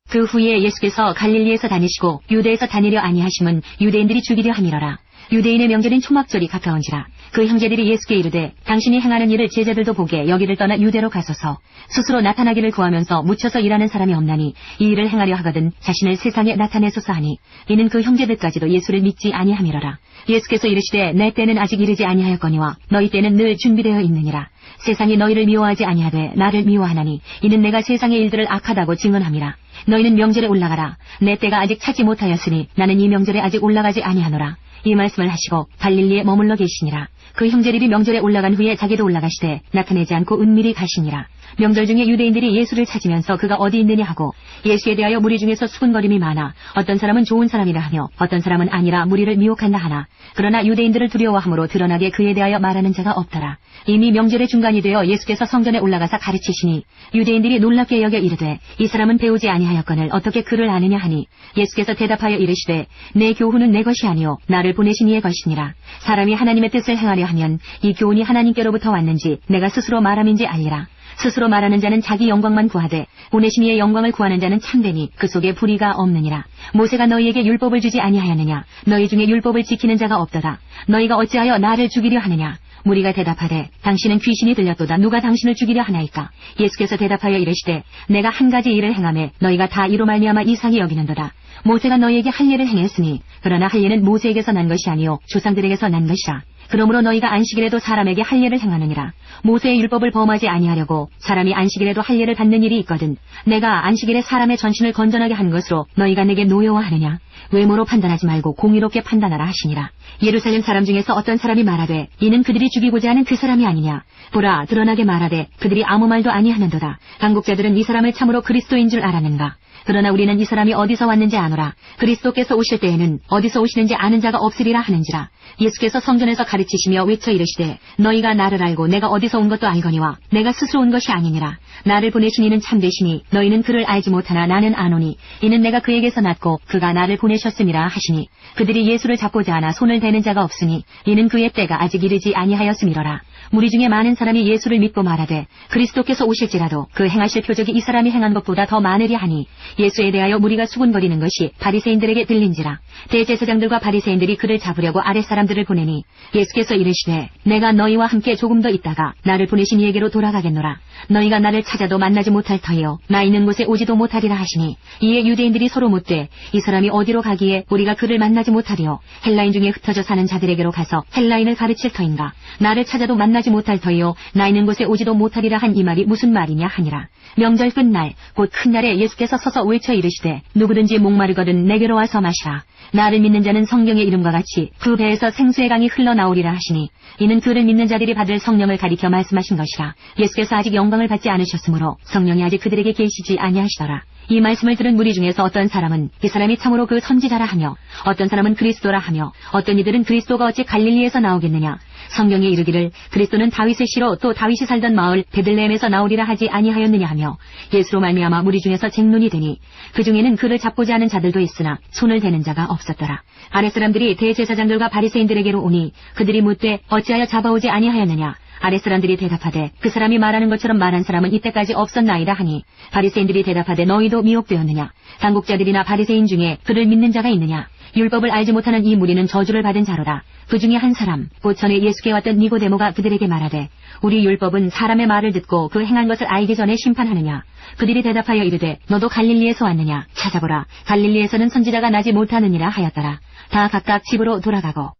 그 후에 예수께서 갈릴리에서 다니시고 유대에서 다니려 아니하심은 유대인들이 죽이려 함이러라. 유대인의 명절인 초막절이 가까운지라. 그 형제들이 예수께 이르되 당신이 행하는 일을 제자들도 보게 여기를 떠나 유대로 가소서. 스스로 나타나기를 구하면서 묻혀서 일하는 사람이 없나니 이 일을 행하려 하거든 자신을 세상에 나타내소서 하니 이는 그 형제들까지도 예수를 믿지 아니함이러라. 예수께서 이르시되 내 때는 아직 이르지 아니하였거니와 너희 때는 늘 준비되어 있느니라. 세상이 너희를 미워하지 아니하되 나를 미워하나니 이는 내가 세상의 일들을 악하다고 증언함이라. 너희는 명절에 올라가라. 내 때가 아직 차지 못하였으니 나는 이 명절에 아직 올라가지 아니하노라. 이 말씀을 하시고 갈릴리에 머물러 계시니라. 그 형제들이 명절에 올라간 후에 자기도 올라가시되 나타내지 않고 은밀히 가시니라. 명절 중에 유대인들이 예수를 찾으면서 그가 어디 있느냐 하고 예수에 대하여 무리 중에서 수군거림이 많아 어떤 사람은 좋은 사람이라 하며 어떤 사람은 아니라 무리를 미혹한다 하나 그러나 유대인들을 두려워함으로 드러나게 그에 대하여 말하는 자가 없더라. 이미 명절의 중간이 되어 예수께서 성전에 올라가사 가르치시니 유대인들이 놀랍게 여겨 이르되 이 사람은 배우지 아니하였거늘 어떻게 그를 아느냐 하니 예수께서 대답하여 이르시되 내 교훈은 내 것이 아니요 나를 보내신 이의 것이니라. 사람이 하나님의 뜻을 행하려 하면 이 교훈이 하나님께로부터 왔는지 내가 스스로 말함인지 알리라. 스스로 말하는 자는 자기 영광만 구하되 보내신 이의 영광을 구하는 자는 참되니 그 속에 불의가 없느니라. 모세가 너희에게 율법을 주지 아니하였느냐? 너희 중에 율법을 지키는 자가 없도다. 너희가 어찌하여 나를 죽이려 하느냐? 무리가 대답하되 당신은 귀신이 들렸도다. 누가 당신을 죽이려 하나이까? 예수께서 대답하여 이르시되 내가 한 가지 일을 행하매 너희가 다 이로 말미암아 이상히 여기는도다. 모세가 너희에게 할례를 행했으니 그러나 할례는 모세에게서 난 것이 아니요 조상들에게서 난 것이라. 그러므로 너희가 안식일에도 사람에게 할례를 행하느니라. 모세의 율법을 범하지 아니하려고 사람이 안식일에도 할례를 받는 일이 있거든 내가 안식일에 사람의 전신을 건전하게 한 것으로 너희가 내게 노여워하느냐? 외모로 판단하지 말고 공의롭게 판단하라 하시니라. 예루살렘 사람 중에서 어떤 사람이 말하되 이는 그들이 죽이고자 하는 그 사람이 아니냐? 보라 드러나게 말하되 그들이 아무 말도 아니하는도다. 당국자들은 이 사람을 참으로 그리스도인 줄 알았는가? 그러나 우리는 이 사람이 어디서 왔는지 아노라. 그리스도께서 오실 때에는 어디서 오시는지 아는 자가 없으리라 하는지라. 예수께서 성전에서 가르치시며 외쳐 이르시되 너희가 나를 알고 내가 어디서 온 것도 알거니와 내가 스스로 온 것이 아니니라. 나를 보내신 이는 참되시니 너희는 그를 알지 못하나 나는 아노니 이는 내가 그에게서 났고 그가 나를 보내셨음이라 하시니 그들이 예수를 잡고자 하나 손을 대는 자가 없으니 이는 그의 때가 아직 이르지 아니하였음이로라. 무리 중에 많은 사람이 예수를 믿고 말하되 그리스도께서 오실지라도 그 행하실 표적이 이 사람이 행한 것보다 더 많으리 하니 예수에 대하여 무리가 수군거리는 것이 바리새인들에게 들린지라. 대제사장들과 바리새인들이 그를 잡으려고 아랫사람들을 보내니 예수께서 이르시되 내가 너희와 함께 조금 더 있다가 나를 보내신 이에게로 돌아가겠노라. 너희가 나를 찾아도 만나지 못할 터이요 나 있는 곳에 오지도 못하리라 하시니 이에 유대인들이 서로 묻되 이 사람이 어디로 가기에 우리가 그를 만나지 못하리요? 헬라인 중에 흩어져 사는 자들에게로 가서 헬라인을 가르칠 터인가? 나를 찾아도 만나지 못할 터이요 나 있는 곳에 오지도 못하리라 한 이 말이 무슨 말이냐 하니라. 명절 끝날 곧 큰 날에 예수께서 서서 외쳐 이르시되 누구든지 목마르거든 내게로 와서 마시라. 나를 믿는 자는 성경의 이름과 같이 그 배에서 생수의 강이 흘러나오리라 하시니 이는 그를 믿는 자들이 받을 성령을 가리켜 말씀하신 것이라. 예수께서 아직 영광을 받지 않으셨으므로 성령이 아직 그들에게 계시지 아니하시더라. 이 말씀을 들은 무리 중에서 어떤 사람은 이 사람이 참으로 그 선지자라 하며 어떤 사람은 그리스도라 하며 어떤 이들은 그리스도가 어찌 갈릴리에서 나오겠느냐? 성경에 이르기를 그리스도는 다윗의 씨로 또 다윗이 살던 마을 베들레헴에서 나오리라 하지 아니하였느냐 하며 예수로 말미암아 무리 중에서 쟁론이 되니 그 중에는 그를 잡고자 하는 자들도 있으나 손을 대는 자가 없었더라. 아랫사람들이 대제사장들과 바리새인들에게로 오니 그들이 묻되 어찌하여 잡아오지 아니하였느냐? 아랫사람들이 대답하되 그 사람이 말하는 것처럼 말한 사람은 이때까지 없었나이다 하니 바리새인들이 대답하되 너희도 미혹되었느냐? 당국자들이나 바리새인 중에 그를 믿는 자가 있느냐? 율법을 알지 못하는 이 무리는 저주를 받은 자로다. 그 중에 한 사람 곧 전에 예수께 왔던 니고데모가 그들에게 말하되 우리 율법은 사람의 말을 듣고 그 행한 것을 알기 전에 심판하느냐? 그들이 대답하여 이르되 너도 갈릴리에서 왔느냐? 찾아보라. 갈릴리에서는 선지자가 나지 못하느니라 하였더라. 다 각각 집으로 돌아가고.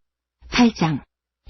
8장.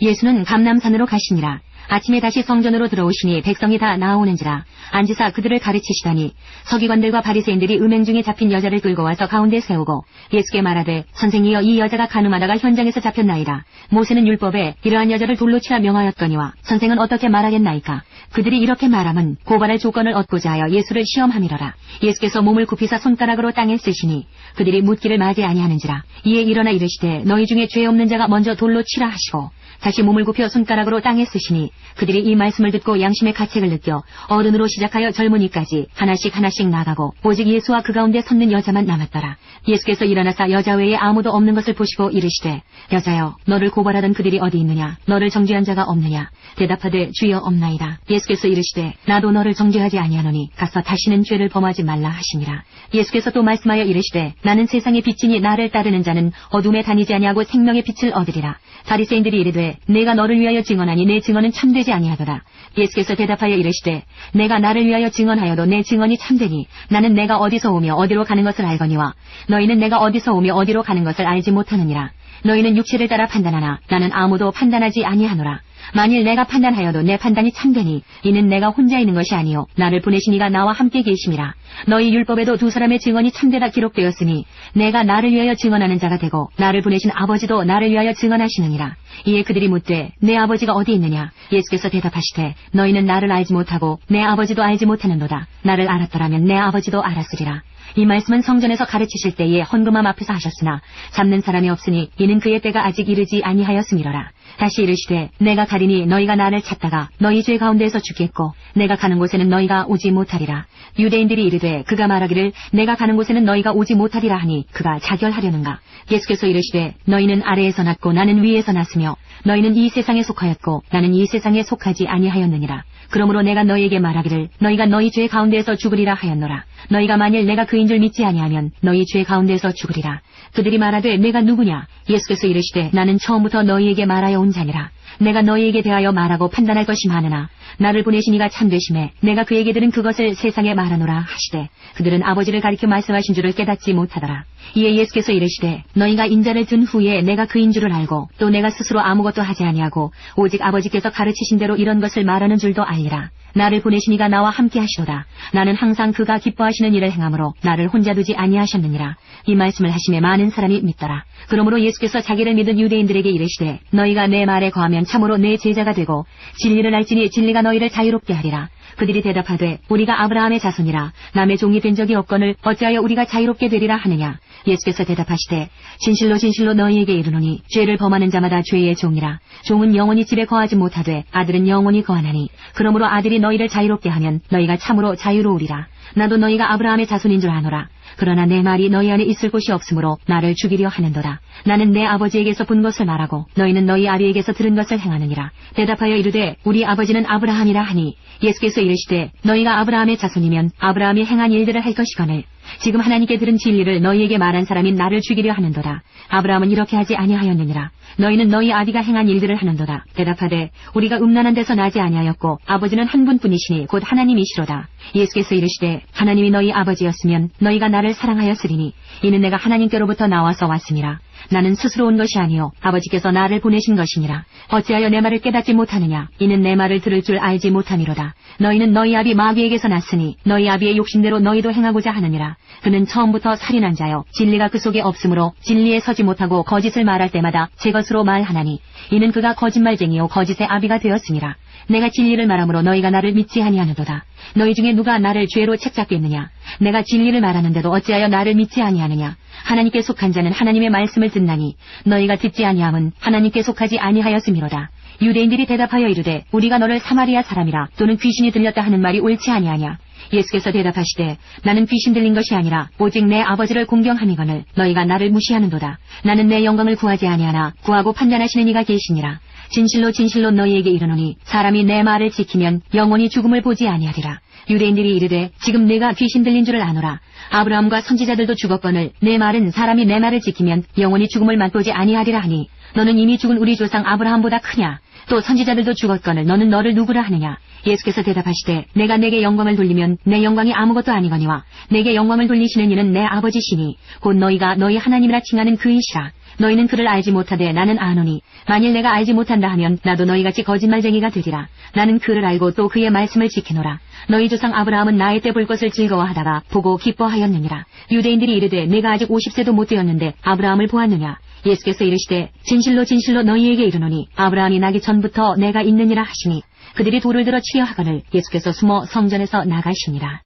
예수는 감람산으로 가시니라. 아침에 다시 성전으로 들어오시니 백성이 다 나아오는지라. 앉으사 그들을 가르치시더니 서기관들과 바리새인들이 음행 중에 잡힌 여자를 끌고 와서 가운데 세우고 예수께 말하되 선생이여 이 여자가 간음하다가 현장에서 잡혔나이다. 모세는 율법에 이러한 여자를 돌로 치라 명하였거니와 선생은 어떻게 말하겠나이까? 그들이 이렇게 말함은 고발할 조건을 얻고자 하여 예수를 시험함이로라. 예수께서 몸을 굽히사 손가락으로 땅에 쓰시니 그들이 묻기를 마지 아니하는지라. 이에 일어나 이르시되 너희 중에 죄 없는 자가 먼저 돌로 치라 하시고 다시 몸을 굽혀 손가락으로 땅에 쓰시니 그들이 이 말씀을 듣고 양심의 가책을 느껴 어른으로 시작하여 젊은이까지 하나씩 나가고 오직 예수와 그 가운데 섰는 여자만 남았더라. 예수께서 일어나사 여자 외에 아무도 없는 것을 보시고 이르시되 여자여 너를 고발하던 그들이 어디 있느냐? 너를 정죄한 자가 없느냐? 대답하되 주여 없나이다. 예수께서 이르시되 나도 너를 정죄하지 아니하노니 가서 다시는 죄를 범하지 말라 하시니라. 예수께서 또 말씀하여 이르시되 나는 세상의 빛이니 나를 따르는 자는 어둠에 다니지 아니하고 생명의 빛을 얻으리라. 바리새인들이 이르되 내가 너를 위하여 증언하니 내 증언은 참되지 아니하더라. 예수께서 대답하여 이르시되 내가 나를 위하여 증언하여도 내 증언이 참되니 나는 내가 어디서 오며 어디로 가는 것을 알거니와 너희는 내가 어디서 오며 어디로 가는 것을 알지 못하느니라. 너희는 육체를 따라 판단하나 나는 아무도 판단하지 아니하노라. 만일 내가 판단하여도 내 판단이 참되니 이는 내가 혼자 있는 것이 아니요 나를 보내신 이가 나와 함께 계심이라. 너희 율법에도 두 사람의 증언이 참되다 기록되었으니 내가 나를 위하여 증언하는 자가 되고 나를 보내신 아버지도 나를 위하여 증언하시느니라. 이에 그들이 묻되 내 아버지가 어디 있느냐? 예수께서 대답하시되 너희는 나를 알지 못하고 내 아버지도 알지 못하는도다. 나를 알았더라면 내 아버지도 알았으리라. 이 말씀은 성전에서 가르치실 때에 헌금함 앞에서 하셨으나 잡는 사람이 없으니 이는 그의 때가 아직 이르지 아니하였음이로라. 다시 이르시되 내가 가리니 너희가 나를 찾다가 너희 죄 가운데에서 죽겠고 내가 가는 곳에는 너희가 오지 못하리라. 유대인들이 이르되 그가 말하기를 내가 가는 곳에는 너희가 오지 못하리라 하니 그가 자결하려는가? 예수께서 이르시되 너희는 아래에서 났고 나는 위에서 났으며 너희는 이 세상에 속하였고 나는 이 세상에 속하지 아니하였느니라. 그러므로 내가 너희에게 말하기를 너희가 너희 죄 가운데에서 죽으리라 하였노라. 너희가 만일 내가 그인 줄 믿지 아니하면 너희 죄 가운데에서 죽으리라. 그들이 말하되 내가 누구냐? 예수께서 이르시되 나는 처음부터 너희에게 말하여 온 자니라. 내가 너희에게 대하여 말하고 판단할 것이 많으나 나를 보내신 이가 참되심에 내가 그에게 들은 그것을 세상에 말하노라 하시되 그들은 아버지를 가리켜 말씀하신 줄을 깨닫지 못하더라. 이에 예수께서 이르시되 너희가 인자를 든 후에 내가 그인 줄을 알고 또 내가 스스로 아무것도 하지 아니하고 오직 아버지께서 가르치신 대로 이런 것을 말하는 줄도 알리라. 나를 보내신 이가 나와 함께 하시도다. 나는 항상 그가 기뻐하시는 일을 행함으로 나를 혼자 두지 아니하셨느니라. 이 말씀을 하심에 많은 사람이 믿더라. 그러므로 예수께서 자기를 믿은 유대인들에게 이르시되 너희가 내 말에 거하면 참으로 내 제자가 되고 진리를 알지니 진리가 너희를 자유롭게 하리라. 그들이 대답하되 우리가 아브라함의 자손이라 남의 종이 된 적이 없거늘 어찌하여 우리가 자유롭게 되리라 하느냐? 예수께서 대답하시되 진실로 진실로 너희에게 이르노니 죄를 범하는 자마다 죄의 종이라. 종은 영원히 집에 거하지 못하되 아들은 영원히 거하나니 그러므로 아들이 너희를 자유롭게 하면 너희가 참으로 자유로우리라. 나도 너희가 아브라함의 자손인 줄 아노라. 그러나 내 말이 너희 안에 있을 곳이 없으므로 나를 죽이려 하는도다. 나는 내 아버지에게서 본 것을 말하고 너희는 너희 아비에게서 들은 것을 행하느니라. 대답하여 이르되 우리 아버지는 아브라함이라 하니 예수께서 이르시되 너희가 아브라함의 자손이면 아브라함이 행한 일들을 할 것이거늘 지금 하나님께 들은 진리를 너희에게 말한 사람이 나를 죽이려 하는도다. 아브라함은 이렇게 하지 아니하였느니라. 너희는 너희 아비가 행한 일들을 하는도다. 대답하되 우리가 음란한 데서 나지 아니하였고 아버지는 한 분뿐이시니 곧 하나님이시로다. 예수께서 이르시되 하나님이 너희 아버지였으면 너희가 나를 사랑하였으리니 이는 내가 하나님께로부터 나와서 왔음이라. 나는 스스로 온 것이 아니요 아버지께서 나를 보내신 것이니라. 어찌하여 내 말을 깨닫지 못하느냐? 이는 내 말을 들을 줄 알지 못함이로다. 너희는 너희 아비 마귀에게서 났으니 너희 아비의 욕심대로 너희도 행하고자 하느니라. 그는 처음부터 살인한 자요 진리가 그 속에 없으므로 진리에 서지 못하고 거짓을 말할 때마다 제 것으로 말하나니 이는 그가 거짓말쟁이요 거짓의 아비가 되었음이라. 내가 진리를 말하므로 너희가 나를 믿지 아니하는도다. 너희 중에 누가 나를 죄로 책잡겠느냐? 내가 진리를 말하는데도 어찌하여 나를 믿지 아니하느냐? 하나님께 속한 자는 하나님의 말씀을 듣나니 너희가 듣지 아니함은 하나님께 속하지 아니하였음이로다. 유대인들이 대답하여 이르되 우리가 너를 사마리아 사람이라 또는 귀신이 들렸다 하는 말이 옳지 아니하냐? 예수께서 대답하시되 나는 귀신 들린 것이 아니라 오직 내 아버지를 공경함이거늘 너희가 나를 무시하는도다. 나는 내 영광을 구하지 아니하나 구하고 판단하시는 이가 계시니라. 진실로 진실로 너희에게 이르노니 사람이 내 말을 지키면 영원히 죽음을 보지 아니하리라. 유대인들이 이르되 지금 내가 귀신 들린 줄을 아노라. 아브라함과 선지자들도 죽었거늘 내 말은 사람이 내 말을 지키면 영원히 죽음을 맛보지 아니하리라 하니 너는 이미 죽은 우리 조상 아브라함보다 크냐? 또 선지자들도 죽었거늘 너는 너를 누구라 하느냐? 예수께서 대답하시되 내가 내게 영광을 돌리면 내 영광이 아무것도 아니거니와 내게 영광을 돌리시는 이는 내 아버지시니 곧 너희가 너희 하나님이라 칭하는 그이시라. 너희는 그를 알지 못하되 나는 아노니 만일 내가 알지 못한다 하면 나도 너희같이 거짓말쟁이가 되리라. 나는 그를 알고 또 그의 말씀을 지키노라. 너희 조상 아브라함은 나의 때 볼 것을 즐거워하다가 보고 기뻐하였느니라. 유대인들이 이르되 내가 아직 50세도 못 되었는데 아브라함을 보았느냐? 예수께서 이르시되 진실로 진실로 너희에게 이르노니 아브라함이 나기 전부터 내가 있느니라 하시니 그들이 돌을 들어 치려 하거늘 예수께서 숨어 성전에서 나가시니라.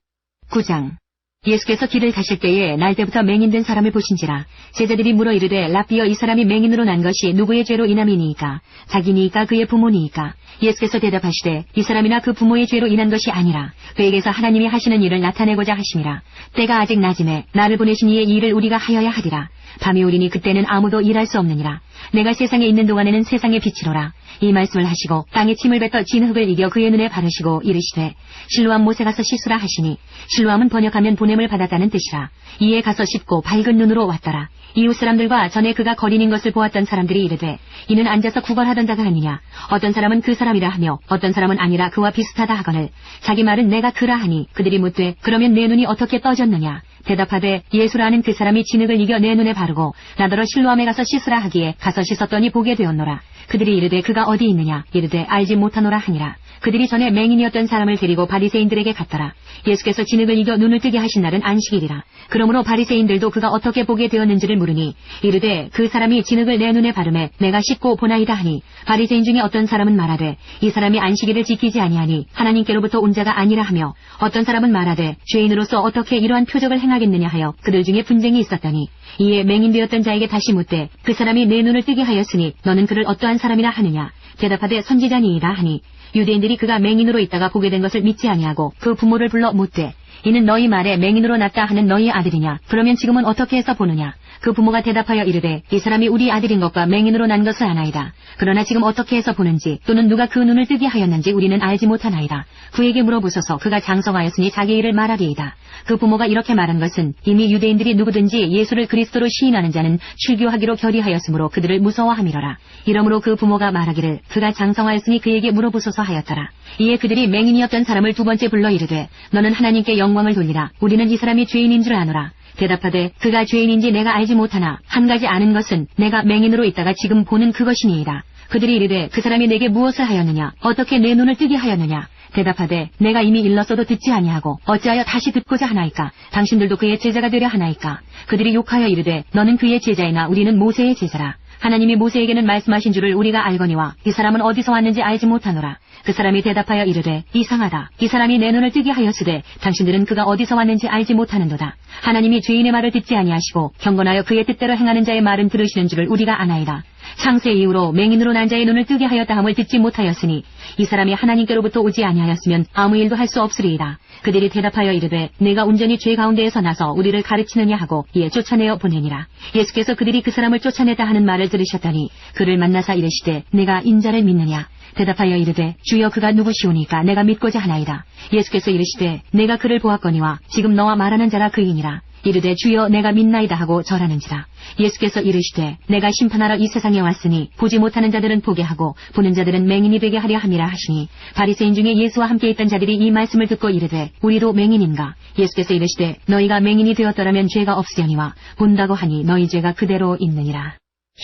9장. 예수께서 길을 가실 때에 날 때부터 맹인된 사람을 보신지라. 제자들이 물어 이르되 랍비여 이 사람이 맹인으로 난 것이 누구의 죄로 인함이니이까? 자기니이까 그의 부모니이까? 예수께서 대답하시되 이 사람이나 그 부모의 죄로 인한 것이 아니라 그에게서 하나님이 하시는 일을 나타내고자 하심이라. 때가 아직 낮음에 나를 보내신 이의 일을 우리가 하여야 하리라. 밤이 오리니 그때는 아무도 일할 수 없느니라. 내가 세상에 있는 동안에는 세상의 빛이로라. 이 말씀을 하시고 땅에 침을 뱉어 진흙을 이겨 그의 눈에 바르시고 이르시되 실로암 못에 가서 씻으라 하시니 실로암은 번역하면 보냄을 받았다는 뜻이라. 이에 가서 씻고 밝은 눈으로 왔더라. 이웃 사람들과 전에 그가 거린인 것을 보았던 사람들이 이르되 이는 앉아서 구걸하던 자가 아니냐? 어떤 사람은 그 사람이라 하며 어떤 사람은 아니라 그와 비슷하다 하거늘 자기 말은 내가 그라 하니 그들이 묻되 그러면 내 눈이 어떻게 떠졌느냐? 대답하되 예수라는 그 사람이 진흙을 이겨 내 눈에 바르고 나더러 실로암에 가서 씻으라 하기에 가서 씻었더니 보게 되었노라. 그들이 이르되 그가 어디 있느냐 이르되 알지 못하노라 하니라. 그들이 전에 맹인이었던 사람을 데리고 바리새인들에게 갔더라. 예수께서 진흙을 이겨 눈을 뜨게 하신 날은 안식일이라. 그러므로 바리새인들도 그가 어떻게 보게 되었는지를 물으니 이르되 그 사람이 진흙을 내 눈에 바르매 내가 씻고 보나이다 하니, 바리새인 중에 어떤 사람은 말하되 이 사람이 안식일을 지키지 아니하니 하나님께로부터 온 자가 아니라 하며, 어떤 사람은 말하되 죄인으로서 어떻게 이러한 표적을 행하겠느냐 하여 그들 중에 분쟁이 있었더니, 이에 맹인되었던 자에게 다시 묻되 그 사람이 내 눈을 뜨게 하였으니 너는 그를 어떠한 사람이라 하느냐. 대답하되 선지자니이다 하니, 유대인들이 그가 맹인으로 있다가 보게 된 것을 믿지 아니하고 그 부모를 불러 묻되 이는 너희 말에 맹인으로 났다 하는 너희 아들이냐? 그러면 지금은 어떻게 해서 보느냐? 그 부모가 대답하여 이르되 이 사람이 우리 아들인 것과 맹인으로 난 것을 아나이다. 그러나 지금 어떻게 해서 보는지 또는 누가 그 눈을 뜨게 하였는지 우리는 알지 못하나이다. 그에게 물어보소서. 그가 장성하였으니 자기 일을 말하리이다. 그 부모가 이렇게 말한 것은 이미 유대인들이 누구든지 예수를 그리스도로 시인하는 자는 출교하기로 결의하였으므로 그들을 무서워함이로라. 이러므로 그 부모가 말하기를 그가 장성하였으니 그에게 물어보소서 하였더라. 이에 그들이 맹인이었던 사람을 두 번째 불러 이르되 너는 하나님께 영광을 돌리라. 우리는 이 사람이 죄인인 줄 아노라. 대답하되 그가 죄인인지 내가 알지 못하나 한 가지 아는 것은 내가 맹인으로 있다가 지금 보는 그것이니이다. 그들이 이르되 그 사람이 내게 무엇을 하였느냐? 어떻게 내 눈을 뜨게 하였느냐? 대답하되 내가 이미 일렀어도 듣지 아니하고 어찌하여 다시 듣고자 하나이까? 당신들도 그의 제자가 되려 하나이까? 그들이 욕하여 이르되 너는 그의 제자이나 우리는 모세의 제자라. 하나님이 모세에게는 말씀하신 줄을 우리가 알거니와 이 사람은 어디서 왔는지 알지 못하노라. 그 사람이 대답하여 이르되 이상하다. 이 사람이 내 눈을 뜨게 하였으되 당신들은 그가 어디서 왔는지 알지 못하는도다. 하나님이 죄인의 말을 듣지 아니하시고 경건하여 그의 뜻대로 행하는 자의 말은 들으시는 줄을 우리가 아나이다. 창세 이후로 맹인으로 난 자의 눈을 뜨게 하였다 함을 듣지 못하였으니 이 사람이 하나님께로부터 오지 아니하였으면 아무 일도 할 수 없으리이다. 그들이 대답하여 이르되 내가 온전히 죄 가운데에서 나서 우리를 가르치느냐 하고 이에 쫓아내어 보내니라. 예수께서 그들이 그 사람을 쫓아내다 하는 말을 들으셨더니 그를 만나사 이르시되 내가 인자를 믿느냐? 대답하여 이르되 주여 그가 누구시오니까 내가 믿고자 하나이다. 예수께서 이르시되 내가 그를 보았거니와 지금 너와 말하는 자가 그이니라. 이르되 주여 내가 믿나이다 하고 절하는지라. 예수께서 이르시되 내가 심판하러 이 세상에 왔으니 보지 못하는 자들은 보게 하고 보는 자들은 맹인이 되게 하려 함이라 하시니, 바리새인 중에 예수와 함께 있던 자들이 이 말씀을 듣고 이르되 우리도 맹인인가? 예수께서 이르시되 너희가 맹인이 되었더라면 죄가 없으려니와 본다고 하니 너희 죄가 그대로 있느니라.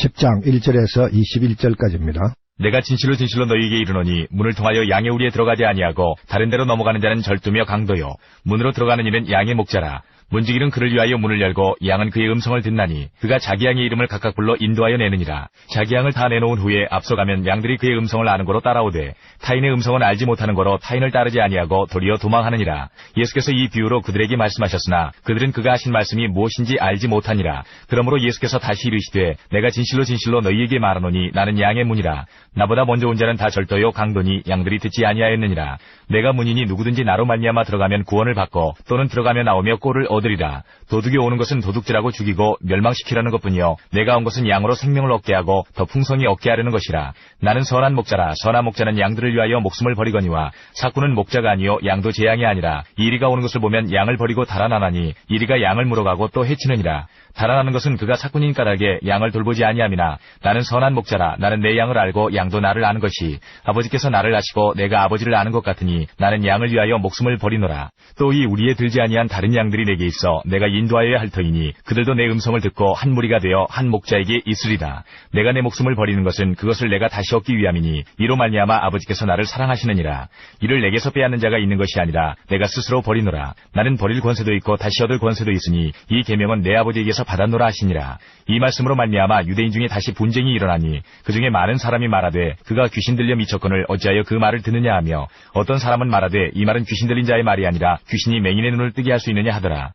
10장 1절에서 21절까지입니다. 내가 진실로 진실로 너희에게 이르노니 문을 통하여 양의 우리에 들어가지 아니하고 다른 데로 넘어가는 자는 절두며 강도요 문으로 들어가는 이는 양의 목자라. 문지기는 그를 위하여 문을 열고 양은 그의 음성을 듣나니 그가 자기 양의 이름을 각각 불러 인도하여 내느니라. 자기 양을 다 내놓은 후에 앞서가면 양들이 그의 음성을 아는 거로 따라오되 타인의 음성은 알지 못하는 거로 타인을 따르지 아니하고 도리어 도망하느니라. 예수께서 이 비유로 그들에게 말씀하셨으나 그들은 그가 하신 말씀이 무엇인지 알지 못하니라. 그러므로 예수께서 다시 이르시되 내가 진실로 진실로 너희에게 말하노니 나는 양의 문이라. 나보다 먼저 온 자는 다 절도요 강도니 양들이 듣지 아니하였느니라. 내가 문이니 누구든지 나로 말미암아 들어가면 구원을 받고 또는 들어가며 나오며 꼴을 얻으리라. 도둑이 오는 것은 도둑질하고 죽이고 멸망시키려는 것뿐이요 내가 온 것은 양으로 생명을 얻게 하고 더 풍성히 얻게 하려는 것이라. 나는 선한 목자라. 선한 목자는 양들을 위하여 목숨을 버리거니와 사꾼은 목자가 아니요 양도 제 양이 아니라. 이리가 오는 것을 보면 양을 버리고 달아나나니 이리가 양을 물어가고 또 해치느니라. 달아나는 것은 그가 사꾼인 까닭에 양을 돌보지 아니함이나 나는 선한 목자라. 나는 내 양을 알고 양도 나를 아는 것이 아버지께서 나를 아시고 내가 아버지를 아는 것 같으니 나는 양을 위하여 목숨을 버리노라. 또 이 우리에 들지 아니한 다른 양들이 내게 있어 내가 인도하여야 할 터이니 그들도 내 음성을 듣고 한 무리가 되어 한 목자에게 있으리라. 내가 내 목숨을 버리는 것은 그것을 내가 다시 얻기 위함이니 이로 말미암아 아버지께서 나를 사랑하시느니라. 이를 내게서 빼앗는 자가 있는 것이 아니라 내가 스스로 버리노라. 나는 버릴 권세도 있고 다시 얻을 권세도 있으니 이 계명은 내 아버지에게서 받았노라 하시니라. 이 말씀으로 말미암아 유대인 중에 다시 분쟁이 일어나니 그 중에 많은 사람이 말하되 그가 귀신 들려 미쳤거늘 어찌하여 그 말을 듣느냐 하며, 어떤 사람은 말하되 이 말은 귀신 들린 자의 말이 아니라 귀신이 맹인의 눈을 뜨게 할 수 있느냐 하더라.